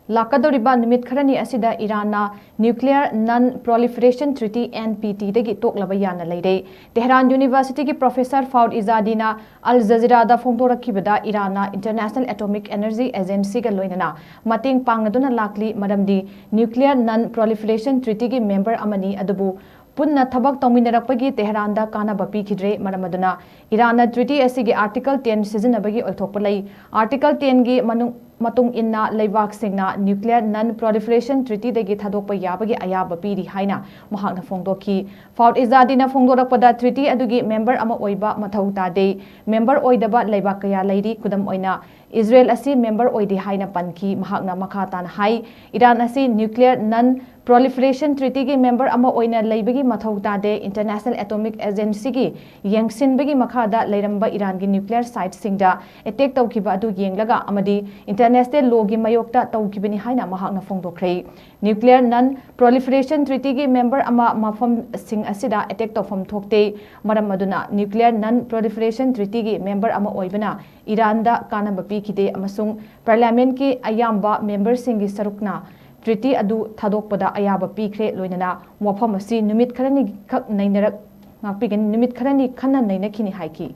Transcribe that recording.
Lak Kadouriba Numit Kharani Asida Iranna Nuclear Non-Proliferation Treaty (NPT) Dagi Toklaba Yana Leire. Tehran University ki Professor Faud Izadina Al Jazeera da Phongdorakibada Iranna International Atomic Energy Agency ga loinana mating pangnaduna lakli madamdi Nuclear Non-Proliferation Treaty ki member amani adubu punna thabak tawminarakpagi Tehran da kanaba pikidre maramaduna Iranna treaty asigi article 10 sizinabagi olthokpalai article 10 gi matung inna leibak singna nuclear non-proliferation treaty degi thadokpa yabagi ayaba piri haina mahakna phongdoki Faud Izadina phongdorakpada treaty adugi member ama oiba mathau tade member oidaba leibak kaya leiri kudam oina Israel asi member oidi haina panki mahakna makhatan hai Iran asi nuclear non-proliferation treaty gi member ama oina leibagi mathau tade International Atomic Agency gi yengsinbagi makhada leiramba Iran gi nuclear site singda attack tawkiba adu yenglaga amadi international law gi mayokta tawkibani haina mahakna phongdokhrei nuclear non-proliferation treaty gi member ama mafam sing asida attack tawfam thokte maram maduna nuclear non-proliferation treaty gi member ama oibana Iran da kanaba pikide amasung parliament ki ayamba member singi sarukna treaty adu thadokpada ayaba pikre loinana wafam asi numit kharani khak nainarak ngakpigen numit kharani khanna nainakini haiki